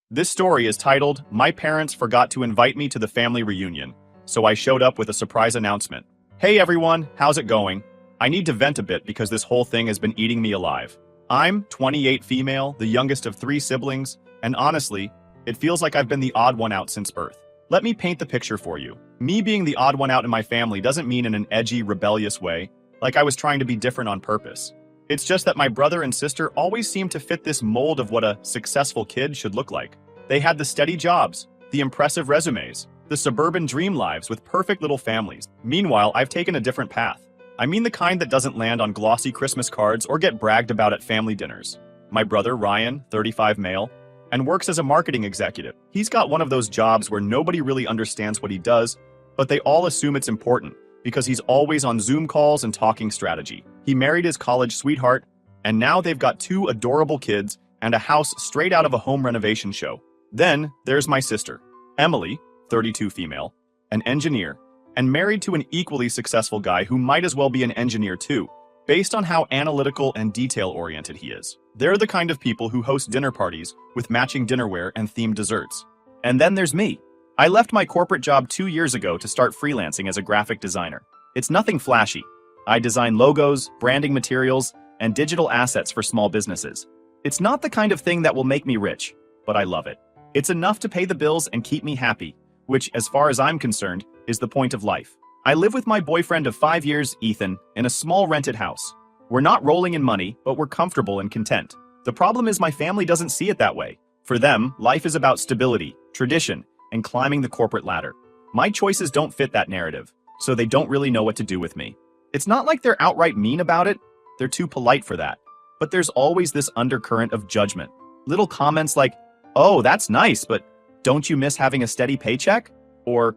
This story is titled, My Parents Forgot to Invite Me to the Family Reunion, so I showed up with a surprise announcement. Hey everyone, how's it going? I need to vent a bit because this whole thing has been eating me alive. I'm 28 female, the youngest of 3 siblings, and honestly, it feels like I've been the odd one out since birth. Let me paint the picture for you. Me being the odd one out in my family doesn't mean in an edgy, rebellious way, like I was trying to be different on purpose. It's just that my brother and sister always seemed to fit this mold of what a successful kid should look like. They had the steady jobs, the impressive resumes, the suburban dream lives with perfect little families. Meanwhile, I've taken a different path. I mean the kind that doesn't land on glossy Christmas cards or get bragged about at family dinners. My brother, Ryan, 35 male, and works as a marketing executive. He's got one of those jobs where nobody really understands what he does, but they all assume it's important because he's always on Zoom calls and talking strategy. He married his college sweetheart, and now they've got 2 adorable kids and a house straight out of a home renovation show. Then there's my sister, Emily, 32 female, an engineer, and married to an equally successful guy who might as well be an engineer too, based on how analytical and detail-oriented he is. They're the kind of people who host dinner parties with matching dinnerware and themed desserts. And then there's me. I left my corporate job 2 years ago to start freelancing as a graphic designer. It's nothing flashy. I design logos, branding materials, and digital assets for small businesses. It's not the kind of thing that will make me rich, but I love it. It's enough to pay the bills and keep me happy, which, as far as I'm concerned, is the point of life. I live with my boyfriend of 5 years, Ethan, in a small rented house. We're not rolling in money, but we're comfortable and content. The problem is my family doesn't see it that way. For them, life is about stability, tradition, and climbing the corporate ladder. My choices don't fit that narrative, so they don't really know what to do with me. It's not like they're outright mean about it. They're too polite for that. But there's always this undercurrent of judgment. Little comments like, "Oh, that's nice, but don't you miss having a steady paycheck?" Or,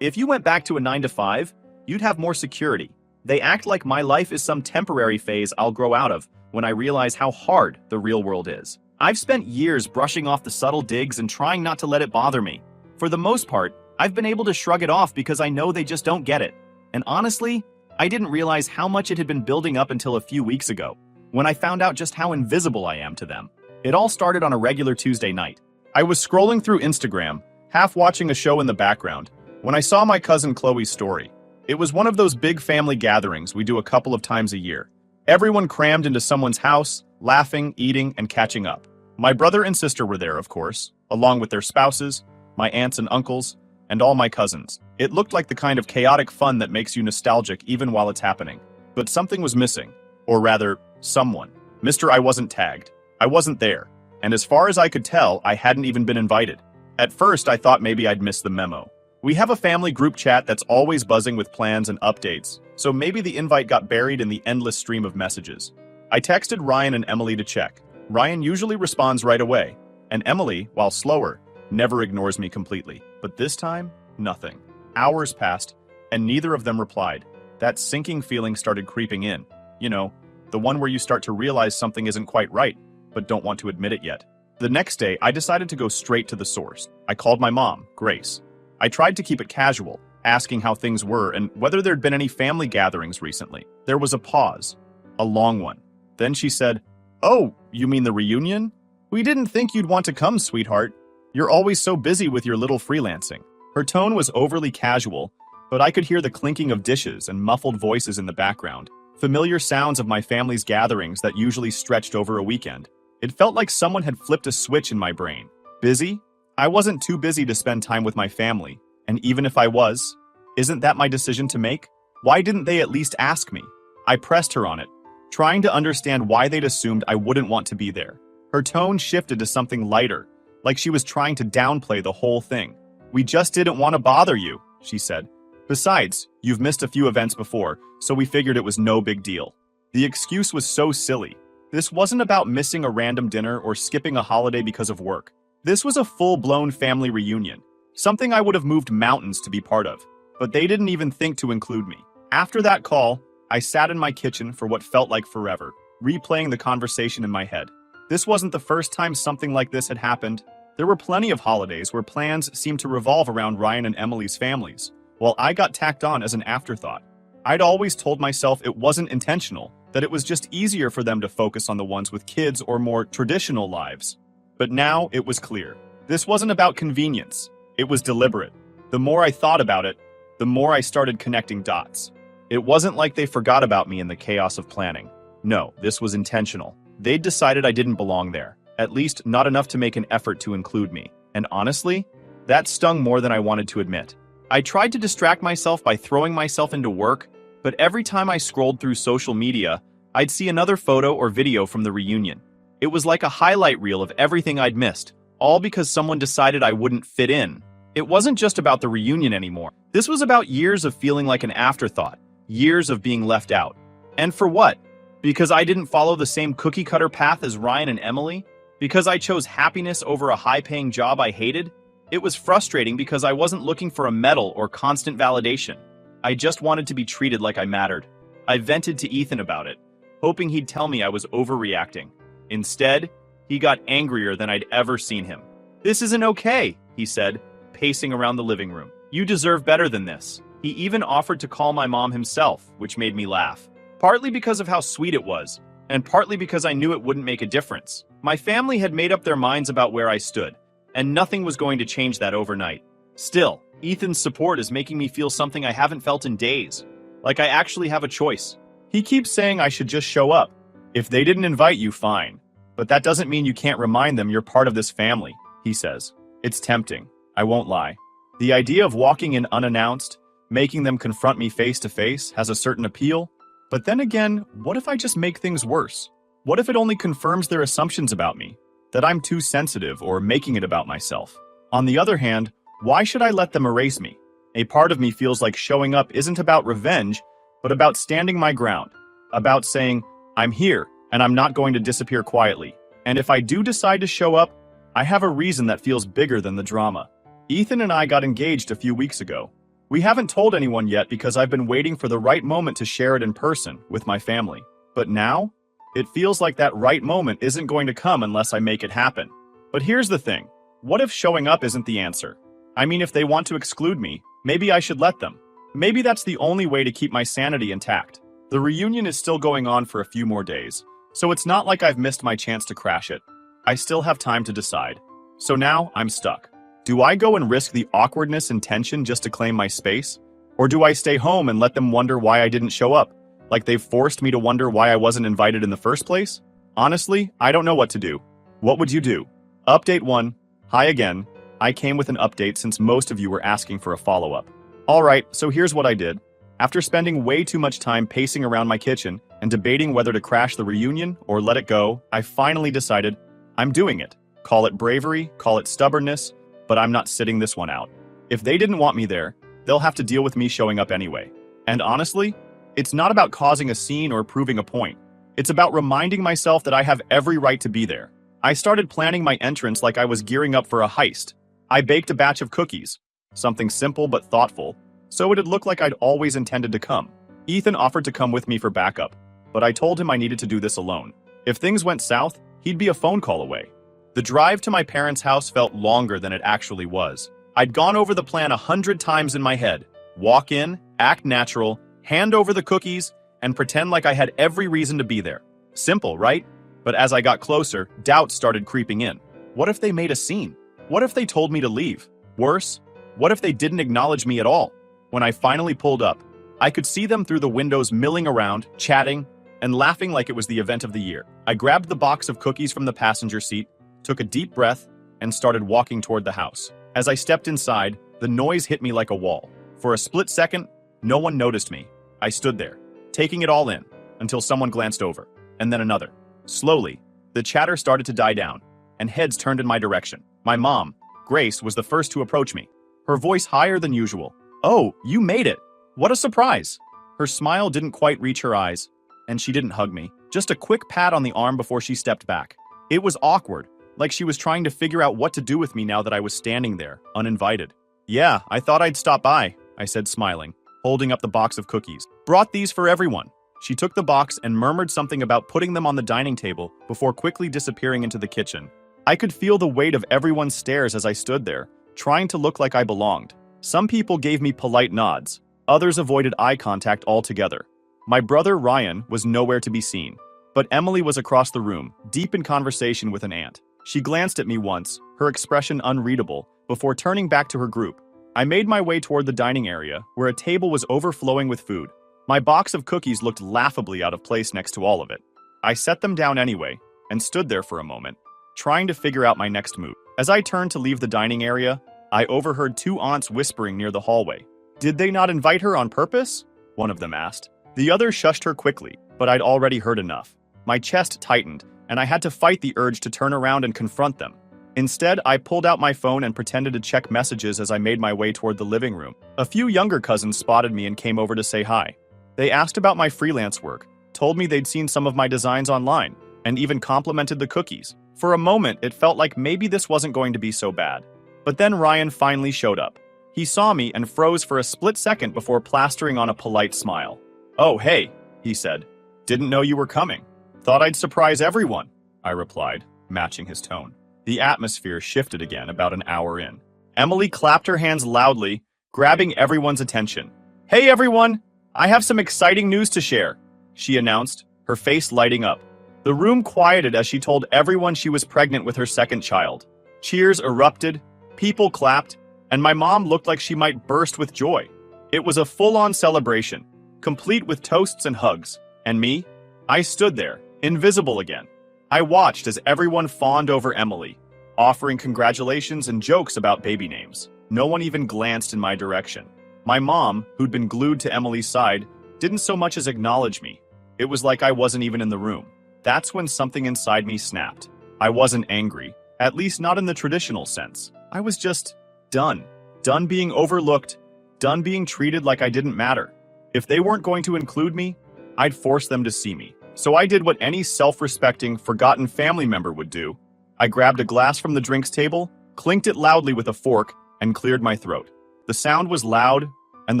if you went back to a 9 to 5, you'd have more security. They act like my life is some temporary phase I'll grow out of when I realize how hard the real world is. I've spent years brushing off the subtle digs and trying not to let it bother me. For the most part, I've been able to shrug it off because I know they just don't get it. And honestly, I didn't realize how much it had been building up until a few weeks ago, when I found out just how invisible I am to them. It all started on a regular Tuesday night. I was scrolling through Instagram, half watching a show in the background, when I saw my cousin Chloe's story. It was one of those big family gatherings we do a couple of times a year. Everyone crammed into someone's house, laughing, eating, and catching up. My brother and sister were there, of course, along with their spouses, my aunts and uncles, and all my cousins. It looked like the kind of chaotic fun that makes you nostalgic even while it's happening. But something was missing. Or rather, someone. Mr. I wasn't tagged. I wasn't there, and as far as I could tell, I hadn't even been invited. At first, I thought maybe I'd missed the memo. We have a family group chat that's always buzzing with plans and updates, so maybe the invite got buried in the endless stream of messages. I texted Ryan and Emily to check. Ryan usually responds right away, and Emily, while slower, never ignores me completely. But this time, nothing. Hours passed, and neither of them replied. That sinking feeling started creeping in. The one where you start to realize something isn't quite right, but don't want to admit it yet. The next day, I decided to go straight to the source. I called my mom, Grace. I tried to keep it casual, asking how things were and whether there'd been any family gatherings recently. There was a pause, a long one. Then she said, "Oh, you mean the reunion? We didn't think you'd want to come, sweetheart. You're always so busy with your little freelancing." Her tone was overly casual, but I could hear the clinking of dishes and muffled voices in the background, familiar sounds of my family's gatherings that usually stretched over a weekend. It felt like someone had flipped a switch in my brain. Busy? I wasn't too busy to spend time with my family, and even if I was, isn't that my decision to make? Why didn't they at least ask me? I pressed her on it, trying to understand why they'd assumed I wouldn't want to be there. Her tone shifted to something lighter, like she was trying to downplay the whole thing. "We just didn't want to bother you," she said. "Besides, you've missed a few events before, so we figured it was no big deal." The excuse was so silly. This wasn't about missing a random dinner or skipping a holiday because of work. This was a full-blown family reunion, something I would have moved mountains to be part of, but they didn't even think to include me. After that call, I sat in my kitchen for what felt like forever, replaying the conversation in my head. This wasn't the first time something like this had happened. There were plenty of holidays where plans seemed to revolve around Ryan and Emily's families, while I got tacked on as an afterthought. I'd always told myself it wasn't intentional, that it was just easier for them to focus on the ones with kids or more traditional lives. But now it was clear. This wasn't about convenience. It was deliberate. The more I thought about it, the more I started connecting dots. It wasn't like they forgot about me in the chaos of planning. No, this was intentional. They'd decided I didn't belong there, at least not enough to make an effort to include me. And honestly, that stung more than I wanted to admit. I tried to distract myself by throwing myself into work, but every time I scrolled through social media, I'd see another photo or video from the reunion. It was like a highlight reel of everything I'd missed, all because someone decided I wouldn't fit in. It wasn't just about the reunion anymore. This was about years of feeling like an afterthought, years of being left out. And for what? Because I didn't follow the same cookie-cutter path as Ryan and Emily? Because I chose happiness over a high-paying job I hated? It was frustrating because I wasn't looking for a medal or constant validation. I just wanted to be treated like I mattered. I vented to Ethan about it, hoping he'd tell me I was overreacting. Instead, he got angrier than I'd ever seen him. "This isn't okay," he said, pacing around the living room. "You deserve better than this." He even offered to call my mom himself, which made me laugh. Partly because of how sweet it was, and partly because I knew it wouldn't make a difference. My family had made up their minds about where I stood, and nothing was going to change that overnight. Still, Ethan's support is making me feel something I haven't felt in days, like I actually have a choice. He keeps saying I should just show up. If they didn't invite you, fine. But that doesn't mean you can't remind them you're part of this family, he says. It's tempting, I won't lie. The idea of walking in unannounced, making them confront me face to face, has a certain appeal. But then again, what if I just make things worse? What if it only confirms their assumptions about me? That I'm too sensitive or making it about myself? On the other hand, why should I let them erase me? A part of me feels like showing up isn't about revenge, but about standing my ground. About saying, I'm here, and I'm not going to disappear quietly. And if I do decide to show up, I have a reason that feels bigger than the drama. Ethan and I got engaged a few weeks ago. We haven't told anyone yet because I've been waiting for the right moment to share it in person with my family. But now, it feels like that right moment isn't going to come unless I make it happen. But here's the thing. What if showing up isn't the answer? I mean, if they want to exclude me, maybe I should let them. Maybe that's the only way to keep my sanity intact. The reunion is still going on for a few more days, so it's not like I've missed my chance to crash it. I still have time to decide. So now I'm stuck. Do I go and risk the awkwardness and tension just to claim my space? Or do I stay home and let them wonder why I didn't show up? Like they've forced me to wonder why I wasn't invited in the first place? Honestly, I don't know what to do. What would you do? Update 1. Hi again. I came with an update since most of you were asking for a follow-up. Alright, so here's what I did. After spending way too much time pacing around my kitchen and debating whether to crash the reunion or let it go, I finally decided I'm doing it. Call it bravery, call it stubbornness, but I'm not sitting this one out. If they didn't want me there, they'll have to deal with me showing up anyway. And honestly, it's not about causing a scene or proving a point. It's about reminding myself that I have every right to be there. I started planning my entrance like I was gearing up for a heist. I baked a batch of cookies, something simple but thoughtful, so it'd look like I'd always intended to come. Ethan offered to come with me for backup, but I told him I needed to do this alone. If things went south, he'd be a phone call away. The drive to my parents' house felt longer than it actually was. I'd gone over the plan 100 times in my head. Walk in, act natural, hand over the cookies, and pretend like I had every reason to be there. Simple, right? But as I got closer, doubts started creeping in. What if they made a scene? What if they told me to leave? Worse, what if they didn't acknowledge me at all? When I finally pulled up, I could see them through the windows milling around, chatting, and laughing like it was the event of the year. I grabbed the box of cookies from the passenger seat, took a deep breath, and started walking toward the house. As I stepped inside, the noise hit me like a wall. For a split second, no one noticed me. I stood there, taking it all in, until someone glanced over, and then another. Slowly, the chatter started to die down, and heads turned in my direction. My mom, Grace, was the first to approach me, her voice higher than usual. "Oh, you made it! What a surprise!" Her smile didn't quite reach her eyes, and she didn't hug me. Just a quick pat on the arm before she stepped back. It was awkward, like she was trying to figure out what to do with me now that I was standing there, uninvited. "Yeah, I thought I'd stop by," I said, smiling, holding up the box of cookies. "Brought these for everyone." She took the box and murmured something about putting them on the dining table before quickly disappearing into the kitchen. I could feel the weight of everyone's stares as I stood there, trying to look like I belonged. Some people gave me polite nods, others avoided eye contact altogether. My brother Ryan was nowhere to be seen, but Emily was across the room, deep in conversation with an aunt. She glanced at me once, her expression unreadable, before turning back to her group. I made my way toward the dining area, where a table was overflowing with food. My box of cookies looked laughably out of place next to all of it. I set them down anyway, and stood there for a moment, trying to figure out my next move. As I turned to leave the dining area, I overheard two aunts whispering near the hallway. "Did they not invite her on purpose?" one of them asked. The other shushed her quickly, but I'd already heard enough. My chest tightened, and I had to fight the urge to turn around and confront them. Instead, I pulled out my phone and pretended to check messages as I made my way toward the living room. A few younger cousins spotted me and came over to say hi. They asked about my freelance work, told me they'd seen some of my designs online, and even complimented the cookies. For a moment, it felt like maybe this wasn't going to be so bad. But then Ryan finally showed up. He saw me and froze for a split second before plastering on a polite smile. "Oh, hey," he said. "Didn't know you were coming. Thought I'd surprise everyone," I replied, matching his tone. The atmosphere shifted again about an hour in. Emily clapped her hands loudly, grabbing everyone's attention. "Hey everyone, I have some exciting news to share," she announced, her face lighting up. The room quieted as she told everyone she was pregnant with her second child. Cheers erupted, people clapped, and my mom looked like she might burst with joy. It was a full-on celebration, complete with toasts and hugs. And me? I stood there, invisible again. I watched as everyone fawned over Emily, offering congratulations and jokes about baby names. No one even glanced in my direction. My mom, who'd been glued to Emily's side, didn't so much as acknowledge me. It was like I wasn't even in the room. That's when something inside me snapped. I wasn't angry, at least not in the traditional sense. I was just done. Done being overlooked, done being treated like I didn't matter. If they weren't going to include me, I'd force them to see me. So I did what any self-respecting, forgotten family member would do. I grabbed a glass from the drinks table, clinked it loudly with a fork, and cleared my throat. The sound was loud, and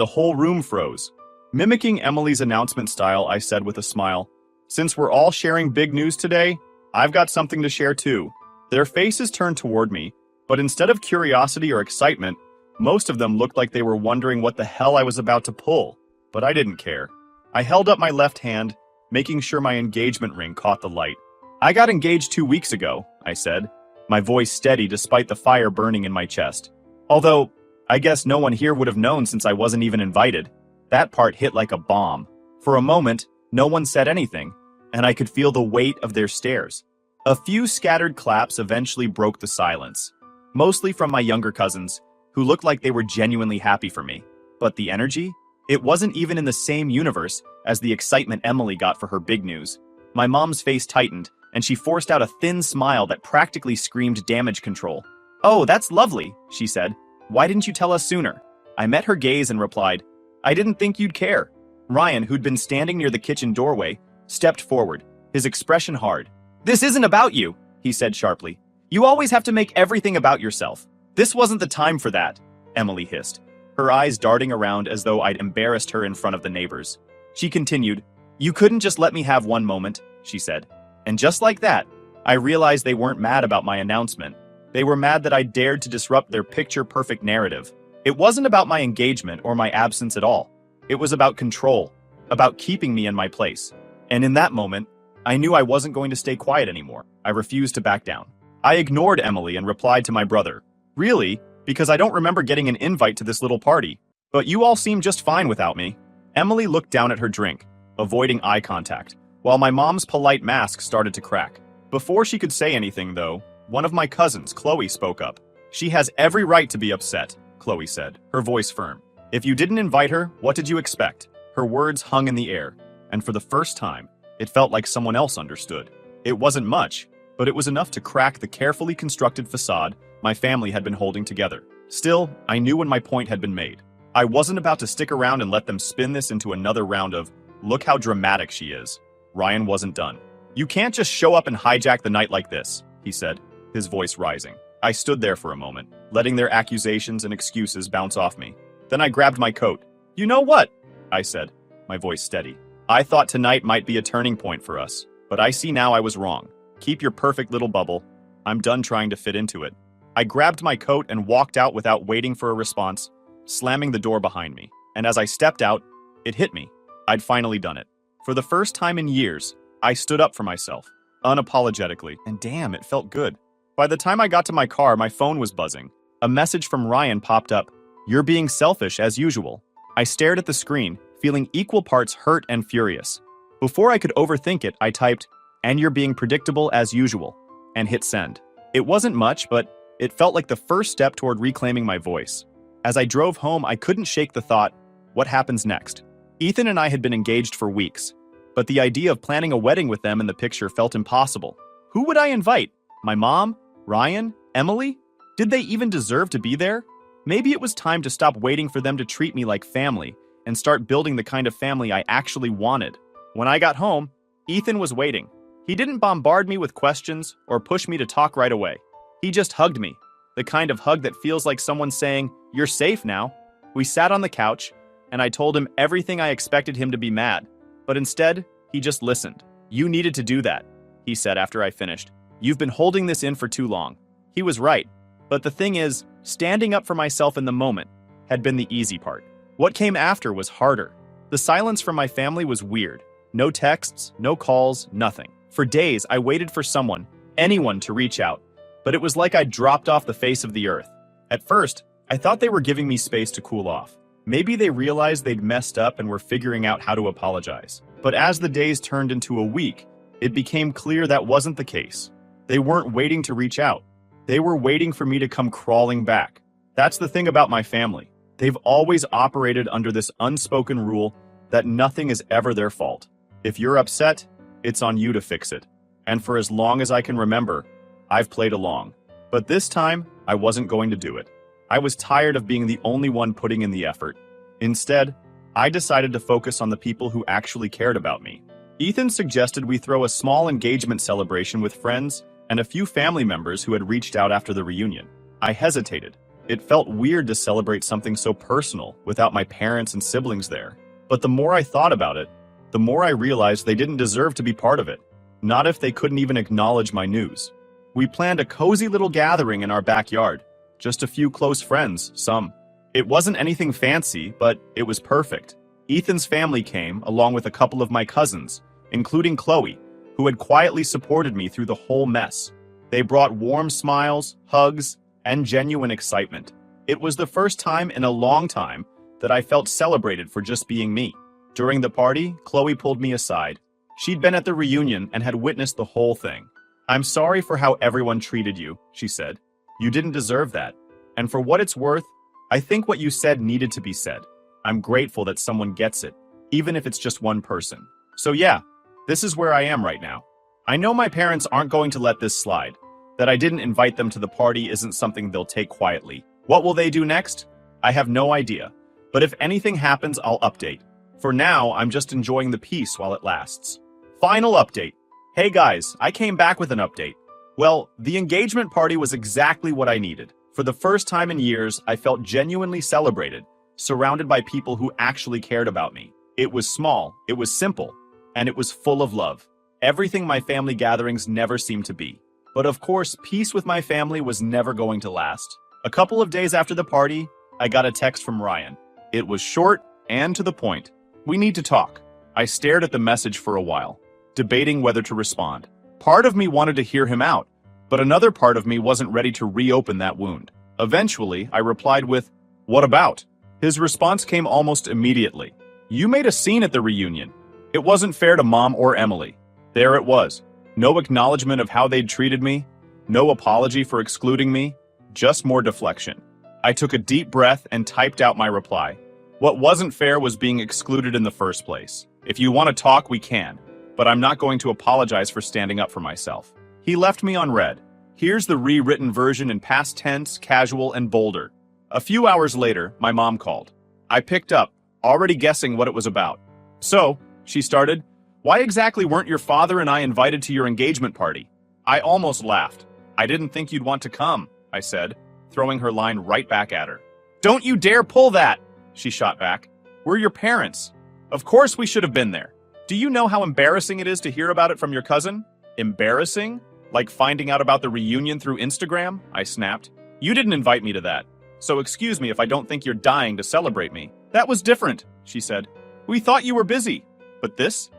the whole room froze. Mimicking Emily's announcement style, I said with a smile, "Since we're all sharing big news today, I've got something to share too." Their faces turned toward me, but instead of curiosity or excitement, most of them looked like they were wondering what the hell I was about to pull. But I didn't care. I held up my left hand, making sure my engagement ring caught the light. "I got engaged 2 weeks ago," I said, my voice steady despite the fire burning in my chest. Although, I guess no one here would have known since I wasn't even invited. That part hit like a bomb. For a moment, no one said anything, and I could feel the weight of their stares. A few scattered claps eventually broke the silence, mostly from my younger cousins, who looked like they were genuinely happy for me. But the energy? It wasn't even in the same universe as the excitement Emily got for her big news. My mom's face tightened, and she forced out a thin smile that practically screamed damage control. "Oh, that's lovely," she said. "Why didn't you tell us sooner?" I met her gaze and replied, "I didn't think you'd care." Ryan, who'd been standing near the kitchen doorway, stepped forward, his expression hard. "This isn't about you," he said sharply. "You always have to make everything about yourself. This wasn't the time for that," Emily hissed, her eyes darting around as though I'd embarrassed her in front of the neighbors. She continued, "You couldn't just let me have one moment," she said. And just like that, I realized they weren't mad about my announcement. They were mad that I dared to disrupt their picture-perfect narrative. It wasn't about my engagement or my absence at all. It was about control, about keeping me in my place. And in that moment, I knew I wasn't going to stay quiet anymore. I refused to back down. I ignored Emily and replied to my brother, "Really? Because I don't remember getting an invite to this little party. But you all seem just fine without me." Emily looked down at her drink, avoiding eye contact, while my mom's polite mask started to crack. Before she could say anything, though, one of my cousins, Chloe, spoke up. "She has every right to be upset," Chloe said, her voice firm. "If you didn't invite her, what did you expect?" Her words hung in the air, and for the first time, it felt like someone else understood. It wasn't much, but it was enough to crack the carefully constructed facade my family had been holding together. Still, I knew when my point had been made. I wasn't about to stick around and let them spin this into another round of, "Look how dramatic she is." Ryan wasn't done. "You can't just show up and hijack the night like this," he said, his voice rising. I stood there for a moment, letting their accusations and excuses bounce off me. Then I grabbed my coat. "You know what?" I said, my voice steady. "I thought tonight might be a turning point for us, but I see now I was wrong. Keep your perfect little bubble. I'm done trying to fit into it." I grabbed my coat and walked out without waiting for a response, slamming the door behind me. And as I stepped out, it hit me. I'd finally done it. For the first time in years, I stood up for myself, unapologetically, and damn, it felt good. By the time I got to my car, my phone was buzzing. A message from Ryan popped up. "You're being selfish as usual." I stared at the screen, feeling equal parts hurt and furious. Before I could overthink it, I typed, "And you're being predictable as usual," and hit send. It wasn't much, but it felt like the first step toward reclaiming my voice. As I drove home, I couldn't shake the thought, what happens next? Ethan and I had been engaged for weeks, but the idea of planning a wedding with them in the picture felt impossible. Who would I invite? My mom? Ryan? Emily? Did they even deserve to be there? Maybe it was time to stop waiting for them to treat me like family and start building the kind of family I actually wanted. When I got home, Ethan was waiting. He didn't bombard me with questions or push me to talk right away. He just hugged me, the kind of hug that feels like someone saying, "You're safe now." We sat on the couch, and I told him everything I expected him to be mad. But instead, he just listened. "You needed to do that," he said after I finished. "You've been holding this in for too long." He was right. But the thing is, standing up for myself in the moment had been the easy part. What came after was harder. The silence from my family was weird. No texts, no calls, nothing. For days, I waited for someone, anyone, to reach out. But it was like I'd dropped off the face of the earth. At first, I thought they were giving me space to cool off. Maybe they realized they'd messed up and were figuring out how to apologize. But as the days turned into a week, it became clear that wasn't the case. They weren't waiting to reach out. They were waiting for me to come crawling back. That's the thing about my family. They've always operated under this unspoken rule that nothing is ever their fault. If you're upset, it's on you to fix it. And for as long as I can remember, I've played along. But this time, I wasn't going to do it. I was tired of being the only one putting in the effort. Instead, I decided to focus on the people who actually cared about me. Ethan suggested we throw a small engagement celebration with friends and a few family members who had reached out after the reunion. I hesitated. It felt weird to celebrate something so personal without my parents and siblings there. But the more I thought about it, the more I realized they didn't deserve to be part of it. Not if they couldn't even acknowledge my news. We planned a cozy little gathering in our backyard. Just a few close friends, some. It wasn't anything fancy, but it was perfect. Ethan's family came, along with a couple of my cousins, including Chloe, who had quietly supported me through the whole mess. They brought warm smiles, hugs, and genuine excitement. It was the first time in a long time that I felt celebrated for just being me. During the party, Chloe pulled me aside. She'd been at the reunion and had witnessed the whole thing. "I'm sorry for how everyone treated you," she said. "You didn't deserve that. And for what it's worth, I think what you said needed to be said. I'm grateful that someone gets it, even if it's just one person. So yeah, this is where I am right now. I know my parents aren't going to let this slide. That I didn't invite them to the party isn't something they'll take quietly. What will they do next? I have no idea. But if anything happens, I'll update. For now, I'm just enjoying the peace while it lasts." Final update. Hey guys, I came back with an update. Well, the engagement party was exactly what I needed. For the first time in years, I felt genuinely celebrated, surrounded by people who actually cared about me. It was small, it was simple, and it was full of love. Everything my family gatherings never seemed to be. But of course, peace with my family was never going to last. A couple of days after the party, I got a text from Ryan. It was short and to the point. "We need to talk." I stared at the message for a while, debating whether to respond. Part of me wanted to hear him out, but another part of me wasn't ready to reopen that wound. Eventually, I replied with, "What about?" His response came almost immediately. "You made a scene at the reunion. It wasn't fair to Mom or Emily." There it was. No acknowledgement of how they'd treated me, no apology for excluding me, just more deflection. I took a deep breath and typed out my reply. What wasn't fair was being excluded in the first place. If you want to talk, we can, but I'm not going to apologize for standing up for myself. He left me on read. Here's the rewritten version in past tense, casual, and bolder. A few hours later, my mom called. I picked up, already guessing what it was about. "So," she started, "why exactly weren't your father and I invited to your engagement party?" I almost laughed. "I didn't think you'd want to come," I said, throwing her line right back at her. "Don't you dare pull that!" she shot back. "We're your parents. Of course we should have been there. Do you know how embarrassing it is to hear about it from your cousin?" "Embarrassing? Like finding out about the reunion through Instagram?" I snapped. "You didn't invite me to that. So excuse me if I don't think you're dying to celebrate me." "That was different," she said. "We thought you were busy. But this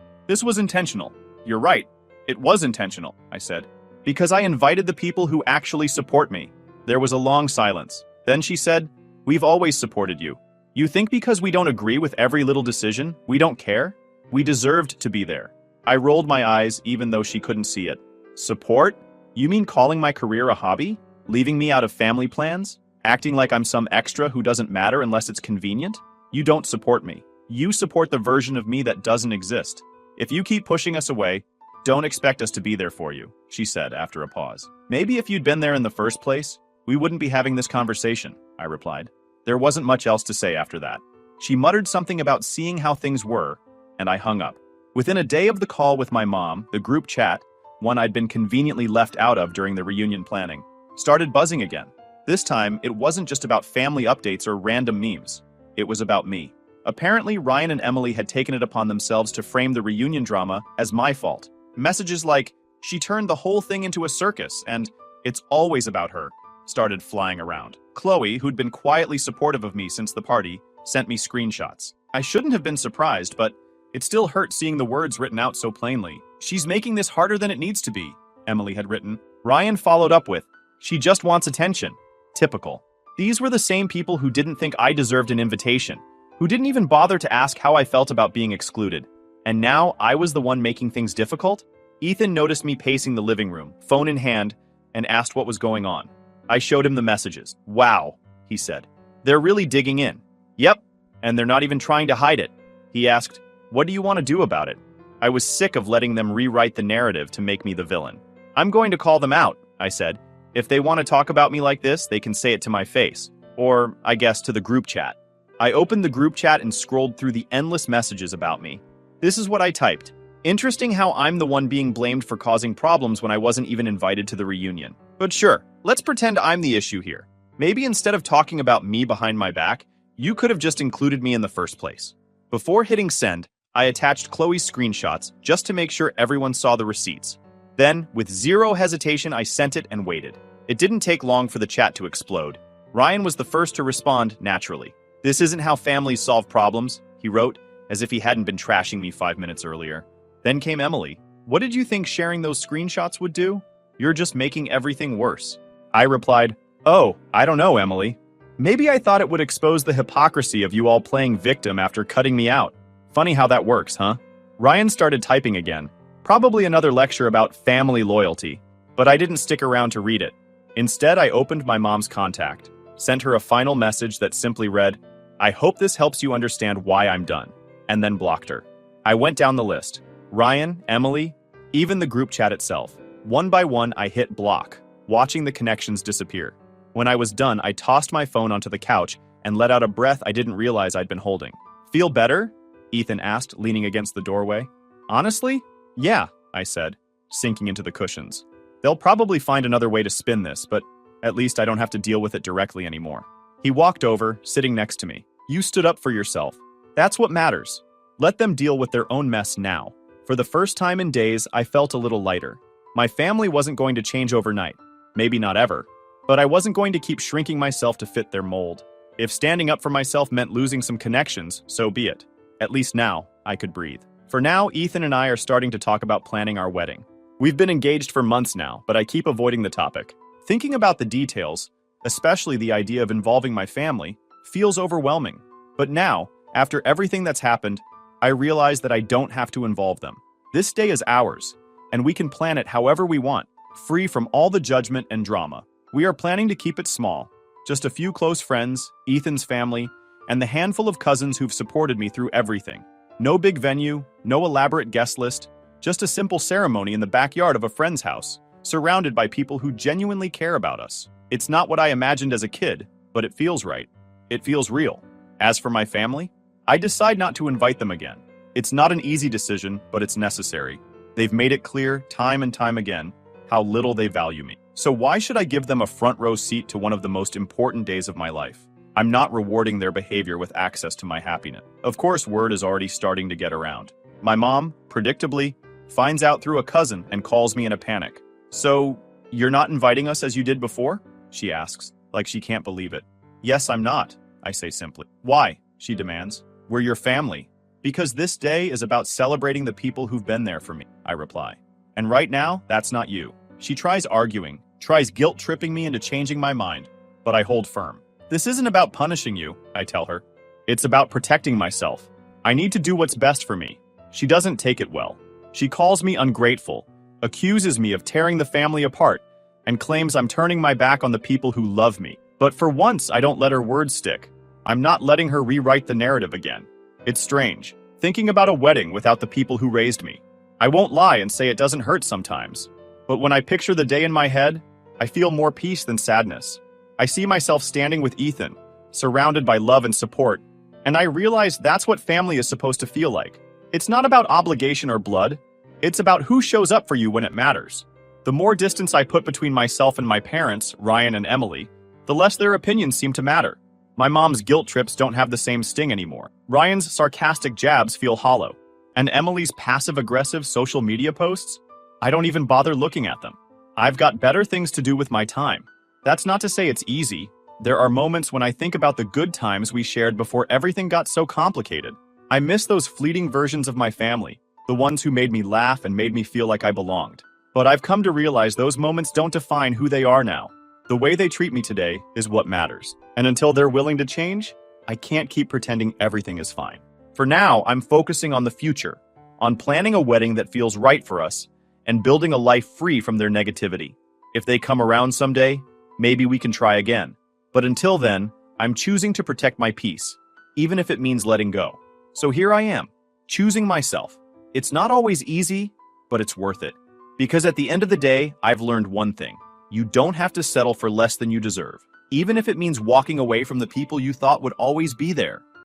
was intentional." "You're right. It was intentional," I said. Because I invited the people who actually support me. There was a long silence. Then she said, "We've always supported you. You think because we don't agree with every little decision, we don't care? We deserved to be there." I rolled my eyes even though she couldn't see it. Support? You mean calling my career a hobby? Leaving me out of family plans? Acting like I'm some extra who doesn't matter unless it's convenient? You don't support me. You support the version of me that doesn't exist. If you keep pushing us away, don't expect us to be there for you, she said after a pause. Maybe if you'd been there in the first place, we wouldn't be having this conversation, I replied. There wasn't much else to say after that. She muttered something about seeing how things were, and I hung up. Within a day of the call with my mom, the group chat, one I'd been conveniently left out of during the reunion planning, started buzzing again. This time, it wasn't just about family updates or random memes. It was about me. Apparently, Ryan and Emily had taken it upon themselves to frame the reunion drama as my fault. Messages like, "She turned the whole thing into a circus," and "It's always about her," started flying around. Chloe, who'd been quietly supportive of me since the party, sent me screenshots. I shouldn't have been surprised, but it still hurt seeing the words written out so plainly. "She's making this harder than it needs to be," Emily had written. Ryan followed up with, "She just wants attention." Typical. These were the same people who didn't think I deserved an invitation, who didn't even bother to ask how I felt about being excluded. And now I was the one making things difficult? Ethan noticed me pacing the living room, phone in hand, and asked what was going on. I showed him the messages. "Wow," he said. "They're really digging in." "Yep, and they're not even trying to hide it." He asked, "What do you want to do about it?" I was sick of letting them rewrite the narrative to make me the villain. "I'm going to call them out," I said. "If they want to talk about me like this, they can say it to my face. Or, I guess, to the group chat." I opened the group chat and scrolled through the endless messages about me. This is what I typed. "Interesting how I'm the one being blamed for causing problems when I wasn't even invited to the reunion. But sure, let's pretend I'm the issue here. Maybe instead of talking about me behind my back, you could have just included me in the first place." Before hitting send, I attached Chloe's screenshots just to make sure everyone saw the receipts. Then, with zero hesitation, I sent it and waited. It didn't take long for the chat to explode. Ryan was the first to respond naturally. "This isn't how families solve problems," he wrote, as if he hadn't been trashing me 5 minutes earlier. Then came Emily. "What did you think sharing those screenshots would do? You're just making everything worse." I replied, "Oh, I don't know, Emily. Maybe I thought it would expose the hypocrisy of you all playing victim after cutting me out. Funny how that works, huh?" Ryan started typing again. Probably another lecture about family loyalty, but I didn't stick around to read it. Instead, I opened my mom's contact, sent her a final message that simply read, "I hope this helps you understand why I'm done," and then blocked her. I went down the list. Ryan, Emily, even the group chat itself. One by one, I hit block, watching the connections disappear. When I was done, I tossed my phone onto the couch and let out a breath I didn't realize I'd been holding. "Feel better?" Ethan asked, leaning against the doorway. "Honestly? Yeah," I said, sinking into the cushions. "They'll probably find another way to spin this, but at least I don't have to deal with it directly anymore." He walked over, sitting next to me. "You stood up for yourself. That's what matters. Let them deal with their own mess now." For the first time in days, I felt a little lighter. My family wasn't going to change overnight. Maybe not ever. But I wasn't going to keep shrinking myself to fit their mold. If standing up for myself meant losing some connections, so be it. At least now, I could breathe. For now, Ethan and I are starting to talk about planning our wedding. We've been engaged for months now, but I keep avoiding the topic. Thinking about the details, especially the idea of involving my family, feels overwhelming. But now, after everything that's happened, I realize that I don't have to involve them. This day is ours, and we can plan it however we want, free from all the judgment and drama. We are planning to keep it small. Just a few close friends, Ethan's family, and the handful of cousins who've supported me through everything. No big venue, no elaborate guest list, just a simple ceremony in the backyard of a friend's house, surrounded by people who genuinely care about us. It's not what I imagined as a kid, but it feels right. It feels real. As for my family, I decide not to invite them again. It's not an easy decision, but it's necessary. They've made it clear time and time again how little they value me. So why should I give them a front row seat to one of the most important days of my life? I'm not rewarding their behavior with access to my happiness. Of course, word is already starting to get around. My mom, predictably, finds out through a cousin and calls me in a panic. "So, you're not inviting us as you did before?" she asks, like she can't believe it. "Yes, I'm not," I say simply. "Why?" she demands. "We're your family." "Because this day is about celebrating the people who've been there for me," I reply. "And right now, that's not you." She tries arguing, tries guilt-tripping me into changing my mind, but I hold firm. This isn't about punishing you, I tell her. It's about protecting myself. I need to do what's best for me. She doesn't take it well. She calls me ungrateful, accuses me of tearing the family apart, and claims I'm turning my back on the people who love me. But for once, I don't let her words stick. I'm not letting her rewrite the narrative again. It's strange, thinking about a wedding without the people who raised me. I won't lie and say it doesn't hurt sometimes. But when I picture the day in my head, I feel more peace than sadness. I see myself standing with Ethan, surrounded by love and support, and I realize that's what family is supposed to feel like. It's not about obligation or blood. It's about who shows up for you when it matters. The more distance I put between myself and my parents, Ryan and Emily, the less their opinions seem to matter. My mom's guilt trips don't have the same sting anymore. Ryan's sarcastic jabs feel hollow. And Emily's passive-aggressive social media posts? I don't even bother looking at them. I've got better things to do with my time. That's not to say it's easy. There are moments when I think about the good times we shared before everything got so complicated. I miss those fleeting versions of my family, the ones who made me laugh and made me feel like I belonged. But I've come to realize those moments don't define who they are now. The way they treat me today is what matters. And until they're willing to change, I can't keep pretending everything is fine. For now, I'm focusing on the future, on planning a wedding that feels right for us, and building a life free from their negativity. If they come around someday, maybe we can try again. But until then, I'm choosing to protect my peace, even if it means letting go. So here I am, choosing myself. It's not always easy, but it's worth it. Because at the end of the day, I've learned one thing. You don't have to settle for less than you deserve, even if it means walking away from the people you thought would always be there.